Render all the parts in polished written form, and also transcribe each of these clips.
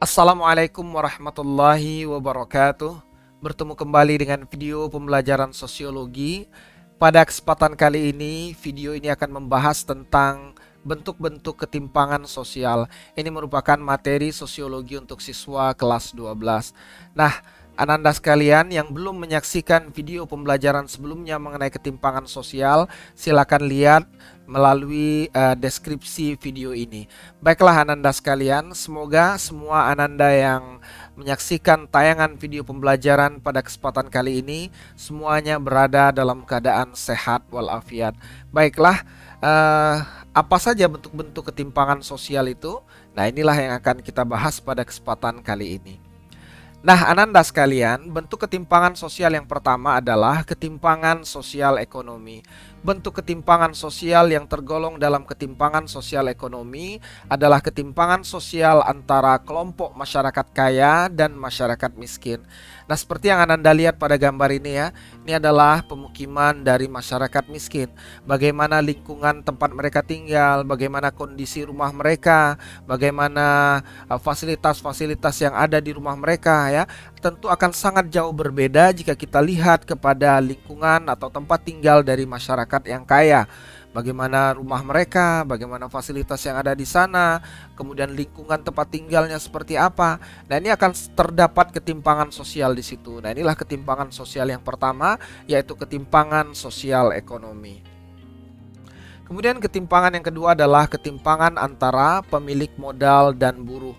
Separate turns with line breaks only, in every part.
Assalamualaikum warahmatullahi wabarakatuh. Bertemu kembali dengan video pembelajaran sosiologi. Pada kesempatan kali ini, video ini akan membahas tentang bentuk-bentuk ketimpangan sosial. Ini merupakan materi sosiologi untuk siswa kelas 12. Nah, Ananda sekalian yang belum menyaksikan video pembelajaran sebelumnya mengenai ketimpangan sosial, silakan lihat melalui deskripsi video ini. Baiklah Ananda sekalian, semoga semua Ananda yang menyaksikan tayangan video pembelajaran pada kesempatan kali ini semuanya berada dalam keadaan sehat walafiat. Baiklah, apa saja bentuk-bentuk ketimpangan sosial itu? Nah, inilah yang akan kita bahas pada kesempatan kali ini. Nah, Ananda sekalian, bentuk ketimpangan sosial yang pertama adalah ketimpangan sosial ekonomi. Bentuk ketimpangan sosial yang tergolong dalam ketimpangan sosial ekonomi adalah ketimpangan sosial antara kelompok masyarakat kaya dan masyarakat miskin. Nah, seperti yang Ananda lihat pada gambar ini ya, ini adalah pemukiman dari masyarakat miskin. Bagaimana lingkungan tempat mereka tinggal, bagaimana kondisi rumah mereka, bagaimana fasilitas-fasilitas yang ada di rumah mereka ya, tentu akan sangat jauh berbeda jika kita lihat kepada lingkungan atau tempat tinggal dari masyarakat yang kaya. Bagaimana rumah mereka, bagaimana fasilitas yang ada di sana, kemudian lingkungan tempat tinggalnya seperti apa. Nah, ini akan terdapat ketimpangan sosial di situ. Nah, inilah ketimpangan sosial yang pertama, yaitu ketimpangan sosial ekonomi. Kemudian ketimpangan yang kedua adalah ketimpangan antara pemilik modal dan buruh.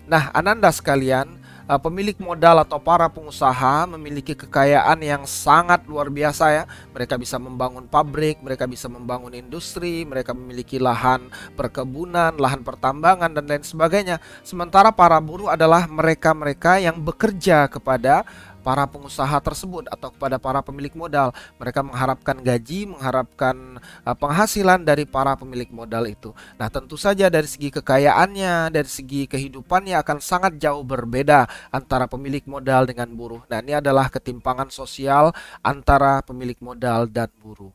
Nah, Ananda sekalian, pemilik modal atau para pengusaha memiliki kekayaan yang sangat luar biasa ya. Mereka bisa membangun pabrik, mereka bisa membangun industri, mereka memiliki lahan perkebunan, lahan pertambangan dan lain sebagainya. Sementara para buruh adalah mereka-mereka yang bekerja kepada para pengusaha tersebut atau kepada para pemilik modal. Mereka mengharapkan gaji, mengharapkan penghasilan dari para pemilik modal itu. Nah, tentu saja dari segi kekayaannya, dari segi kehidupannya akan sangat jauh berbeda antara pemilik modal dengan buruh. Nah, ini adalah ketimpangan sosial antara pemilik modal dan buruh.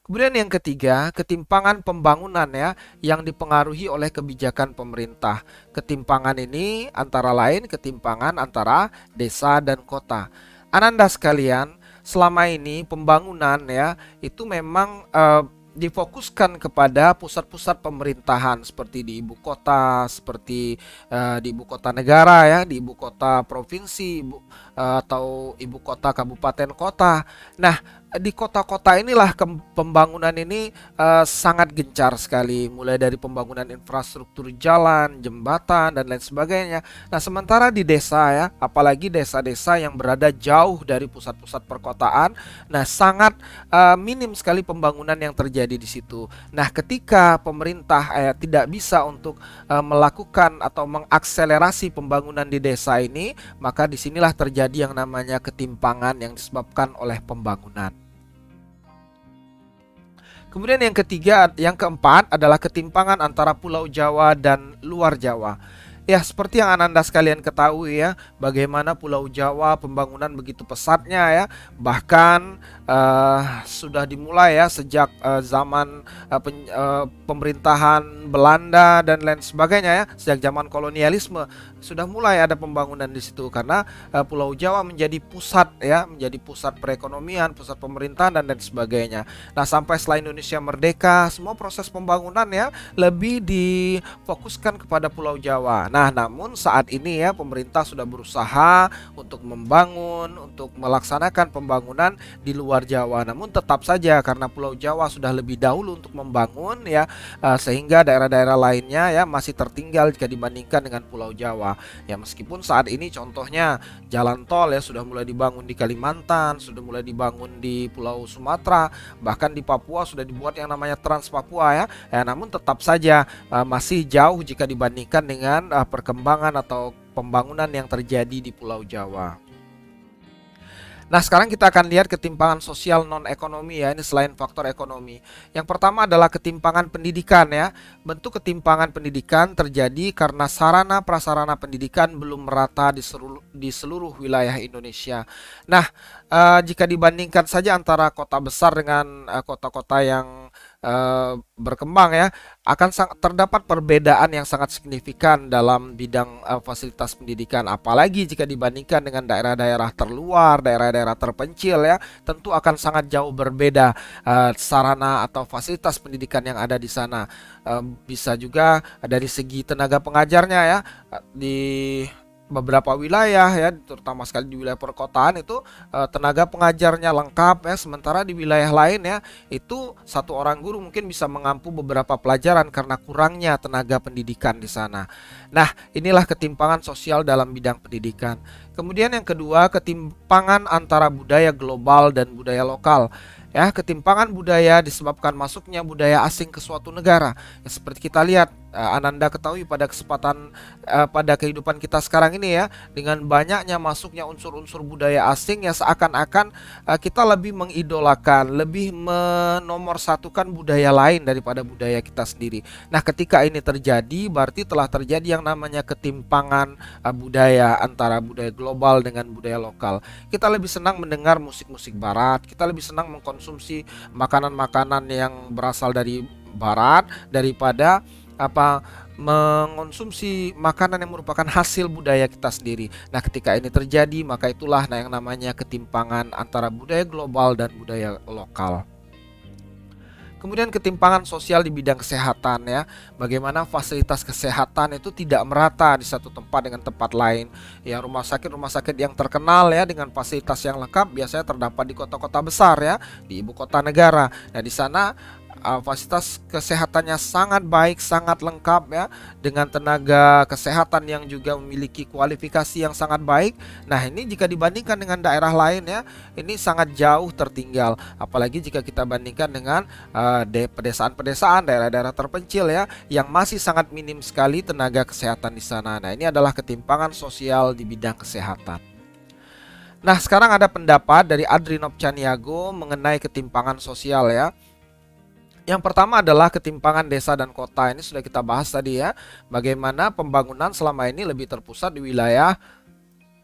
Kemudian yang ketiga, ketimpangan pembangunan ya, yang dipengaruhi oleh kebijakan pemerintah. Ketimpangan ini antara lain ketimpangan antara desa dan kota. Ananda sekalian, selama ini pembangunan ya, itu memang difokuskan kepada pusat-pusat pemerintahan seperti di ibu kota, seperti di ibu kota negara ya, di ibu kota provinsi, atau ibu kota kabupaten kota. Nah, di kota-kota inilah pembangunan ini sangat gencar sekali, mulai dari pembangunan infrastruktur jalan, jembatan dan lain sebagainya. Nah, sementara di desa ya, apalagi desa-desa yang berada jauh dari pusat-pusat perkotaan, nah sangat minim sekali pembangunan yang terjadi di situ. Nah, ketika pemerintah tidak bisa untuk melakukan atau mengakselerasi pembangunan di desa ini, maka disinilah terjadi yang namanya ketimpangan yang disebabkan oleh pembangunan. Kemudian yang keempat adalah ketimpangan antara Pulau Jawa dan luar Jawa. Ya, seperti yang Ananda sekalian ketahui ya, bagaimana Pulau Jawa pembangunan begitu pesatnya ya. Bahkan sudah dimulai ya sejak zaman pemerintahan Belanda dan lain sebagainya ya. Sejak zaman kolonialisme sudah mulai ada pembangunan di situ karena Pulau Jawa menjadi pusat ya, menjadi pusat perekonomian, pusat pemerintahan dan lain sebagainya. Nah, sampai setelah Indonesia merdeka, semua proses pembangunan ya lebih difokuskan kepada Pulau Jawa. Nah, namun saat ini ya pemerintah sudah berusaha untuk membangun, untuk melaksanakan pembangunan di luar Jawa. Namun tetap saja karena Pulau Jawa sudah lebih dahulu untuk membangun ya, sehingga daerah-daerah lainnya ya masih tertinggal jika dibandingkan dengan Pulau Jawa. Ya, meskipun saat ini contohnya jalan tol ya sudah mulai dibangun di Kalimantan, sudah mulai dibangun di Pulau Sumatera, bahkan di Papua sudah dibuat yang namanya Trans Papua ya. Namun tetap saja masih jauh jika dibandingkan dengan perkembangan atau pembangunan yang terjadi di Pulau Jawa. Nah, sekarang kita akan lihat ketimpangan sosial non-ekonomi ya, ini selain faktor ekonomi. Yang pertama adalah ketimpangan pendidikan ya. Bentuk ketimpangan pendidikan terjadi karena sarana prasarana pendidikan belum merata di seluruh wilayah Indonesia. Nah, jika dibandingkan saja antara kota besar dengan kota-kota yang berkembang ya, akan terdapat perbedaan yang sangat signifikan dalam bidang fasilitas pendidikan, apalagi jika dibandingkan dengan daerah-daerah terluar, daerah-daerah terpencil ya, tentu akan sangat jauh berbeda sarana atau fasilitas pendidikan yang ada di sana. Bisa juga dari segi tenaga pengajarnya ya, di beberapa wilayah ya, terutama sekali di wilayah perkotaan itu tenaga pengajarnya lengkap ya, sementara di wilayah lain ya itu satu orang guru mungkin bisa mengampu beberapa pelajaran karena kurangnya tenaga pendidikan di sana. Nah, inilah ketimpangan sosial dalam bidang pendidikan. Kemudian yang kedua, ketimpangan antara budaya global dan budaya lokal. Ya, ketimpangan budaya disebabkan masuknya budaya asing ke suatu negara. Ya, seperti kita lihat, Ananda ketahui pada kesempatan pada kehidupan kita sekarang ini ya, dengan banyaknya masuknya unsur-unsur budaya asing ya, seakan-akan kita lebih mengidolakan, lebih menomorsatukan budaya lain daripada budaya kita sendiri. Nah, ketika ini terjadi, berarti telah terjadi yang namanya ketimpangan budaya antara budaya global dengan budaya lokal. Kita lebih senang mendengar musik-musik barat, kita lebih senang mengkonsumsi makanan-makanan yang berasal dari barat daripada mengonsumsi makanan yang merupakan hasil budaya kita sendiri. Nah, ketika ini terjadi, maka itulah yang namanya ketimpangan antara budaya global dan budaya lokal. Kemudian ketimpangan sosial di bidang kesehatan ya, bagaimana fasilitas kesehatan itu tidak merata di satu tempat dengan tempat lain. Ya, rumah sakit yang terkenal ya dengan fasilitas yang lengkap biasanya terdapat di kota-kota besar ya, di ibu kota negara. Nah, di sana fasilitas kesehatannya sangat baik, sangat lengkap ya, dengan tenaga kesehatan yang juga memiliki kualifikasi yang sangat baik. Nah, ini jika dibandingkan dengan daerah lain ya, ini sangat jauh tertinggal. Apalagi jika kita bandingkan dengan pedesaan-pedesaan, daerah-daerah terpencil ya, yang masih sangat minim sekali tenaga kesehatan di sana. Nah, ini adalah ketimpangan sosial di bidang kesehatan. Nah, sekarang ada pendapat dari Adrinov Caniago mengenai ketimpangan sosial ya. Yang pertama adalah ketimpangan desa dan kota. Ini sudah kita bahas tadi ya, bagaimana pembangunan selama ini lebih terpusat di wilayah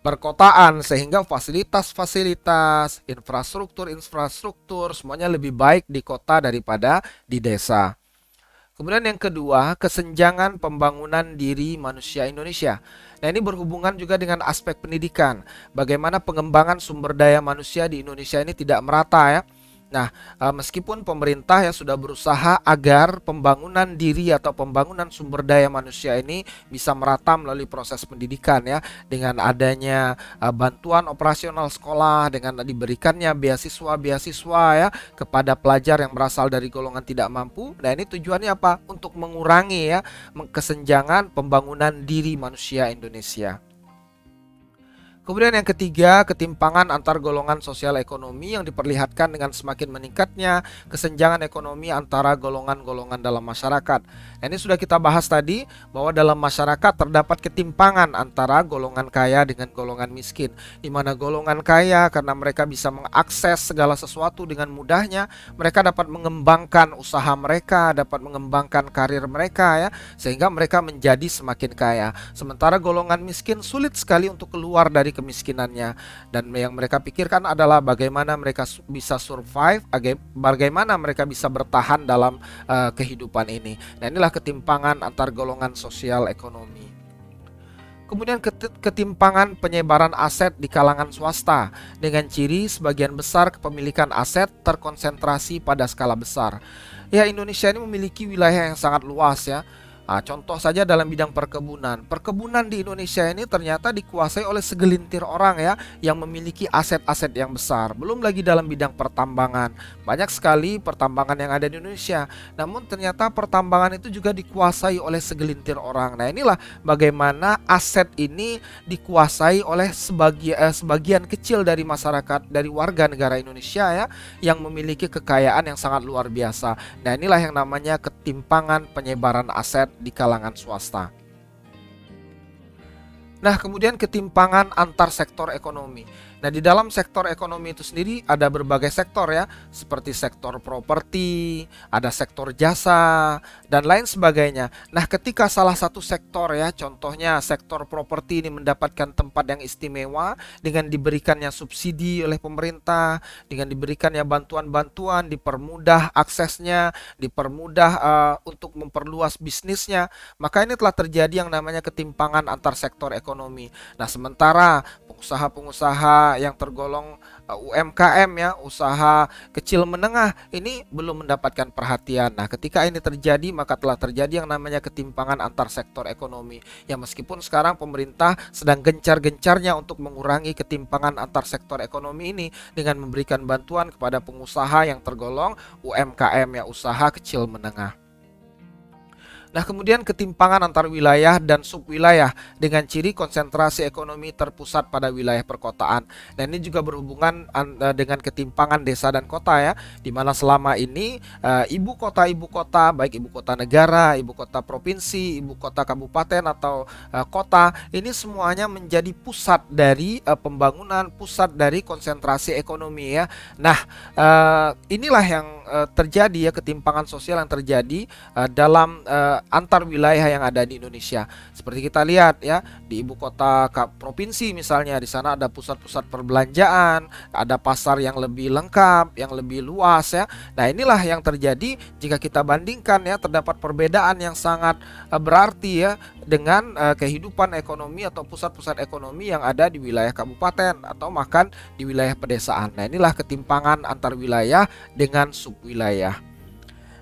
perkotaan, sehingga fasilitas-fasilitas, infrastruktur semuanya lebih baik di kota daripada di desa. Kemudian yang kedua, kesenjangan pembangunan diri manusia Indonesia. Nah, ini berhubungan juga dengan aspek pendidikan. Bagaimana pengembangan sumber daya manusia di Indonesia ini tidak merata ya. Nah, meskipun pemerintah ya sudah berusaha agar pembangunan diri atau pembangunan sumber daya manusia ini bisa merata melalui proses pendidikan ya, dengan adanya bantuan operasional sekolah, dengan diberikannya beasiswa-beasiswa ya kepada pelajar yang berasal dari golongan tidak mampu. Nah, ini tujuannya apa? Untuk mengurangi ya kesenjangan pembangunan diri manusia Indonesia. Kemudian yang ketiga, ketimpangan antar golongan sosial ekonomi yang diperlihatkan dengan semakin meningkatnya kesenjangan ekonomi antara golongan-golongan dalam masyarakat. Nah, ini sudah kita bahas tadi bahwa dalam masyarakat terdapat ketimpangan antara golongan kaya dengan golongan miskin, di mana golongan kaya karena mereka bisa mengakses segala sesuatu dengan mudahnya, mereka dapat mengembangkan usaha mereka, dapat mengembangkan karir mereka ya, sehingga mereka menjadi semakin kaya. Sementara golongan miskin sulit sekali untuk keluar dari kemiskinannya, dan yang mereka pikirkan adalah bagaimana mereka bisa survive, bagaimana mereka bisa bertahan dalam kehidupan ini. Nah, inilah ketimpangan antar golongan sosial ekonomi. Kemudian ketimpangan penyebaran aset di kalangan swasta, dengan ciri sebagian besar kepemilikan aset terkonsentrasi pada skala besar. Ya, Indonesia ini memiliki wilayah yang sangat luas ya. Nah, contoh saja dalam bidang perkebunan. Perkebunan di Indonesia ini ternyata dikuasai oleh segelintir orang ya, yang memiliki aset-aset yang besar. Belum lagi dalam bidang pertambangan. Banyak sekali pertambangan yang ada di Indonesia. Namun ternyata pertambangan itu juga dikuasai oleh segelintir orang. Nah, inilah bagaimana aset ini dikuasai oleh sebagian kecil dari masyarakat, dari warga negara Indonesia ya, yang memiliki kekayaan yang sangat luar biasa. Nah, inilah yang namanya ketimpangan penyebaran aset di kalangan swasta. Nah, kemudian ketimpangan antar sektor ekonomi. Nah, di dalam sektor ekonomi itu sendiri ada berbagai sektor ya, seperti sektor properti, ada sektor jasa, dan lain sebagainya. Nah, ketika salah satu sektor ya, contohnya sektor properti ini mendapatkan tempat yang istimewa dengan diberikannya subsidi oleh pemerintah, dengan diberikannya bantuan-bantuan, dipermudah aksesnya, dipermudah untuk memperluas bisnisnya, maka ini telah terjadi yang namanya ketimpangan antar sektor ekonomi. Nah, sementara pengusaha-pengusaha yang tergolong UMKM ya, usaha kecil menengah ini belum mendapatkan perhatian. Nah, ketika ini terjadi maka telah terjadi yang namanya ketimpangan antar sektor ekonomi. Ya, meskipun sekarang pemerintah sedang gencar-gencarnya untuk mengurangi ketimpangan antar sektor ekonomi ini dengan memberikan bantuan kepada pengusaha yang tergolong UMKM ya, usaha kecil menengah. Nah, kemudian ketimpangan antar wilayah dan subwilayah dengan ciri konsentrasi ekonomi terpusat pada wilayah perkotaan. Dan ini juga berhubungan dengan ketimpangan desa dan kota ya, di mana selama ini ibu kota baik ibu kota negara, ibu kota provinsi, ibu kota kabupaten atau kota, ini semuanya menjadi pusat dari pembangunan, pusat dari konsentrasi ekonomi ya. Nah, inilah yang terjadi ya, ketimpangan sosial yang terjadi dalam antar wilayah yang ada di Indonesia. Seperti kita lihat ya, di ibu kota provinsi misalnya, di sana ada pusat-pusat perbelanjaan, ada pasar yang lebih lengkap, yang lebih luas ya. Nah, inilah yang terjadi jika kita bandingkan ya, terdapat perbedaan yang sangat berarti ya dengan kehidupan ekonomi atau pusat-pusat ekonomi yang ada di wilayah kabupaten atau bahkan di wilayah pedesaan. Nah, inilah ketimpangan antar wilayah dengan subwilayah.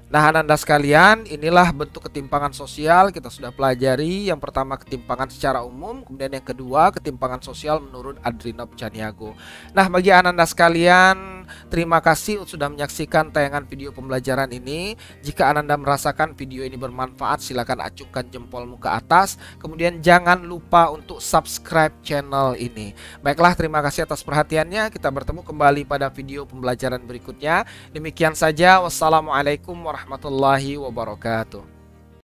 Nah, Ananda sekalian, inilah bentuk ketimpangan sosial kita sudah pelajari. Yang pertama ketimpangan secara umum, kemudian yang kedua ketimpangan sosial menurut Adrinob Caniago. Nah, bagi Ananda sekalian, terima kasih sudah menyaksikan tayangan video pembelajaran ini. Jika Ananda merasakan video ini bermanfaat, silakan acungkan jempolmu ke atas. Kemudian jangan lupa untuk subscribe channel ini. Baiklah, terima kasih atas perhatiannya. Kita bertemu kembali pada video pembelajaran berikutnya. Demikian saja. Wassalamualaikum warahmatullahi wabarakatuh.